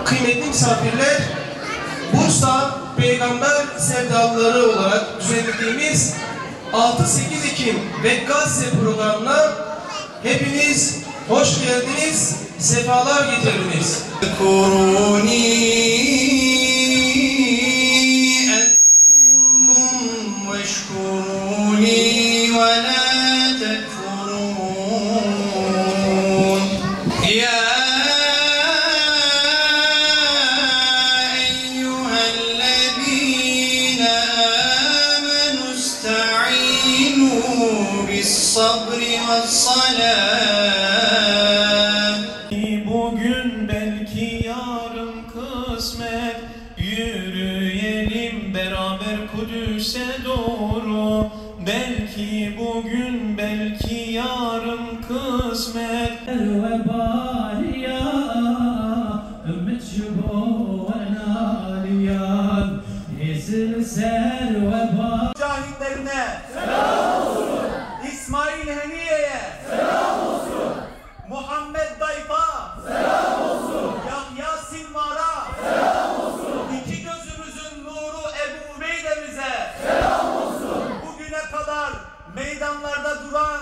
Kıymetli misafirler, Bursa Peygamber Sevdalıları olarak düzenlediğimiz 6-8 Ekim ve Gazze programına hepiniz hoş geldiniz, sefalar getirdiniz. Bugün belki yarın kısmet, yürüyelim beraber Kudüs'e doğru. Belki bugün belki yarın kısmet. Vebaliya ümmet şubuvenaliyan yesil ser vebaliya. Mücahitlerine selam olsun. İsmail Heniye'ye selam olsun. Muhammed Dayfa selam olsun. Yahya Sinvar'a selam olsun. İki gözümüzün nuru Ebu Ubeyde'mize selam olsun. Bugüne kadar meydanlarda duran,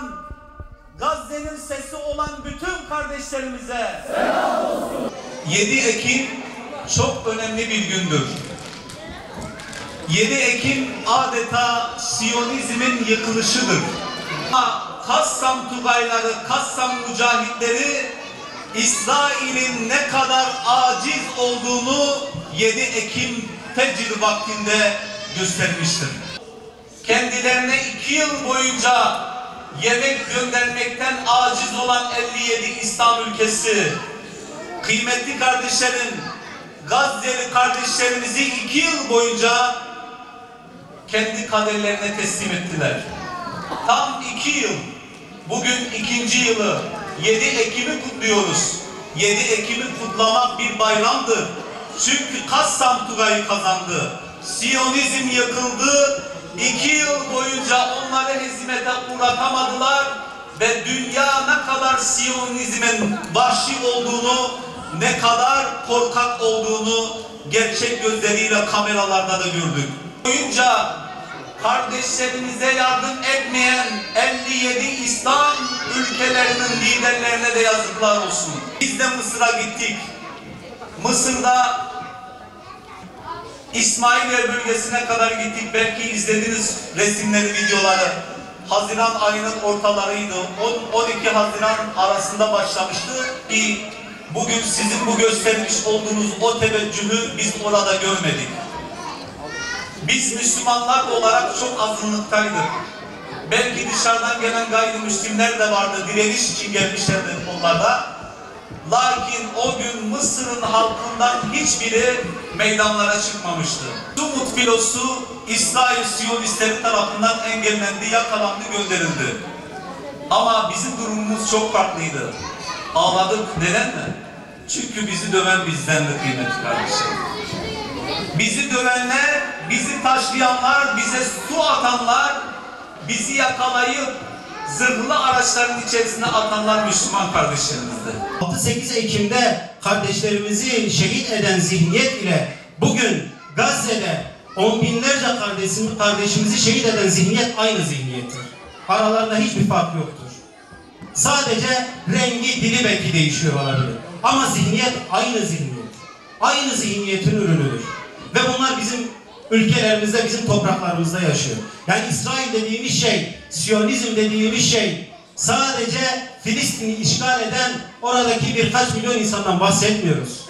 Gazze'nin sesi olan bütün kardeşlerimize selam olsun. 7 Ekim çok önemli bir gündür. 7 Ekim adeta Siyonizmin yıkılışıdır. Kassam Tugayları, Kassam mücahitleri İsrail'in ne kadar aciz olduğunu 7 Ekim Fecr vaktinde göstermiştir. Kendilerine 2 yıl boyunca yemek göndermekten aciz olan 57 İslam ülkesi, kıymetli kardeşlerim, Gazze'li kardeşlerimizi 2 yıl boyunca kendi kaderlerine teslim ettiler. Tam 2 yıl, bugün 2. yılı, 7 Ekim'i kutluyoruz. 7 Ekim'i kutlamak bir bayramdır. Çünkü Kassam Tugay'ı kazandı. Siyonizm yıkıldı. 2 yıl boyunca onları hezimete uğratamadılar ve dünya ne kadar Siyonizmin vahşi olduğunu, ne kadar korkak olduğunu gerçek gözleriyle kameralarda da gördük. Boyunca kardeşlerimize yardım etmeyen 57 İslam ülkelerinin liderlerine de yazıklar olsun. Biz de Mısır'a gittik. Mısır'da İsmailiye bölgesine kadar gittik. Belki izlediniz resimleri, videoları. Haziran ayının ortalarıydı. 10-12 Haziran arasında başlamıştı ki bugün sizin bu göstermiş olduğunuz o teveccühü biz orada görmedik. Biz Müslümanlar olarak çok azınlıktaydık. Belki dışarıdan gelen gayrimüslimler de vardı. Direniş için gelmişlerdi onlarda. Lakin o gün Mısır'ın halkından hiçbiri meydanlara çıkmamıştı. Sumut filosu İsrail Siyonistleri tarafından engellendi, yakalandı, gönderildi. Ama bizim durumumuz çok farklıydı. Ağladık. Neden mi? Çünkü bizi döven bizdendi kıymetli kardeşlerim. Bizi dövenler, bizi taşlayanlar, bize su atanlar, bizi yakalayıp zırhlı araçların içerisine atanlar Müslüman kardeşlerimizdi. 6-8 Ekim'de kardeşlerimizi şehit eden zihniyet ile bugün Gazze'de on binlerce kardeşimizi şehit eden zihniyet aynı zihniyettir. Aralarında hiçbir fark yoktur. Sadece rengi, dili belki değişiyor olabilir. Ama zihniyet aynı zihniyet. Aynı zihniyetin ürünüdür. Ve bunlar bizim ülkelerimizde, bizim topraklarımızda yaşıyor. Yani İsrail dediğimiz şey, Siyonizm dediğimiz şey sadece Filistin'i işgal eden oradaki birkaç milyon insandan bahsetmiyoruz.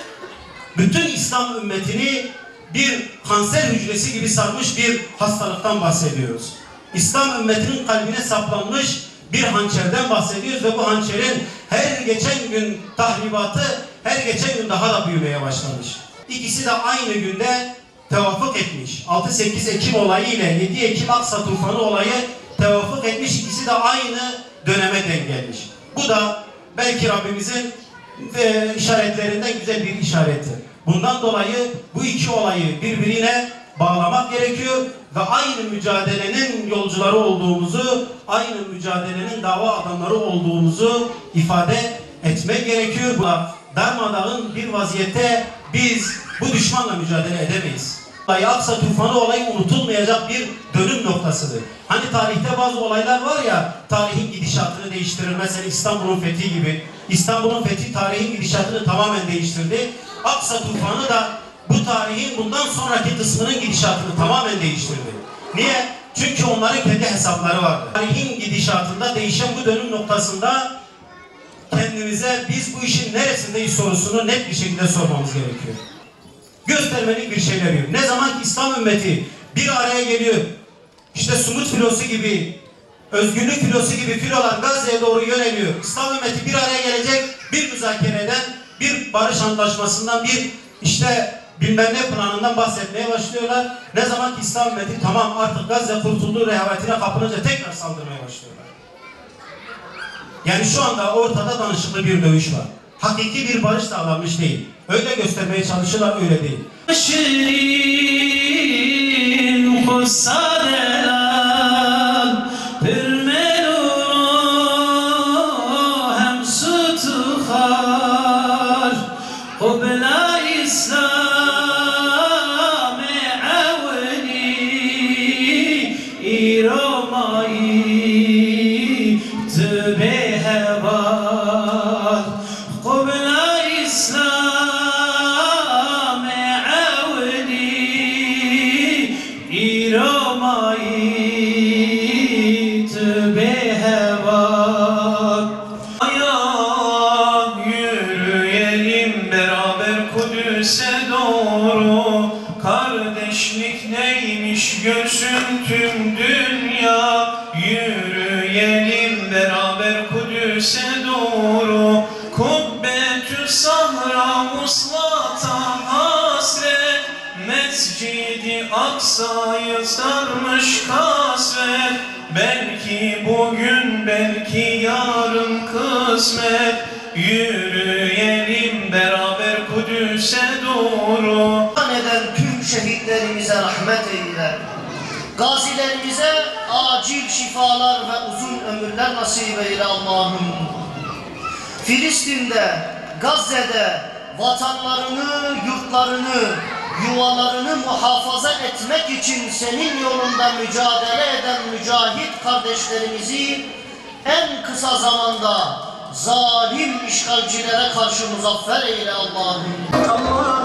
Bütün İslam ümmetini bir kanser hücresi gibi sarmış bir hastalıktan bahsediyoruz. İslam ümmetinin kalbine saplanmış bir hançerden bahsediyoruz ve bu hançerin her geçen gün tahribatı her geçen gün daha da büyümeye başlamış. ikisi de aynı günde tevafuk etmiş. 6-8 Ekim olayı ile 7 Ekim Aksa tufanı olayı tevafuk etmiş. İkisi de aynı döneme denk gelmiş. Bu da belki Rabbimizin işaretlerinden güzel bir işarettir. Bundan dolayı bu iki olayı birbirine bağlamak gerekiyor ve aynı mücadelenin yolcuları olduğumuzu, aynı mücadelenin dava adamları olduğumuzu ifade etmek gerekiyor. Darmadağın bir vaziyette biz bu düşmanla mücadele edemeyiz. Aksa tufanı olayı unutulmayacak bir dönüm noktasıdır. Hani tarihte bazı olaylar var ya, tarihin gidişatını değiştirir. Mesela İstanbul'un fethi gibi. İstanbul'un fethi tarihin gidişatını tamamen değiştirdi. Aksa tufanı da bu tarihin bundan sonraki kısmının gidişatını tamamen değiştirdi. Niye? Çünkü onların kendi hesapları vardı. Tarihin gidişatında değişen bu dönüm noktasında kendimize biz bu işin neresindeyiz sorusunu net bir şekilde sormamız gerekiyor. Göstermelik bir şeyler yok. Ne zaman ki İslam ümmeti bir araya geliyor, işte Sumut filosu gibi, özgürlük filosu gibi filolar Gazze'ye doğru yöneliyor. İslam ümmeti bir araya gelecek, bir müzakereden, bir barış antlaşmasından, bir işte bilmem ne planından bahsetmeye başlıyorlar. Ne zaman ki İslam ümmeti tamam artık Gazze kurtulduğu rehavetine kapılınca tekrar saldırmaya başlıyorlar. Yani şu anda ortada danışıklı bir dövüş var. Hakiki bir barış sağlanmış değil. Öyle göstermeye çalışırlar, öyle değil. Kardeşlik neymiş görsün tüm dünya. Yürüyelim beraber Kudüs'e doğru. Kubbetü Sahra vuslata hasret, Mescid-i Aksa'yı sarmış kasvet. Belki bugün belki yarın kısmet. Yürüyelim beraber Kudüs'e doğru. Neden tüm şehitlerimize rahmet eyle. Gazilerimize acil şifalar ve uzun ömürler nasip eyle Allah'ım. Filistin'de, Gazze'de vatanlarını, yurtlarını, yuvalarını muhafaza etmek için senin yolunda mücadele eden mücahit kardeşlerimizi en kısa zamanda zalim işgalcilere karşı muzaffer eyle Allah'ım.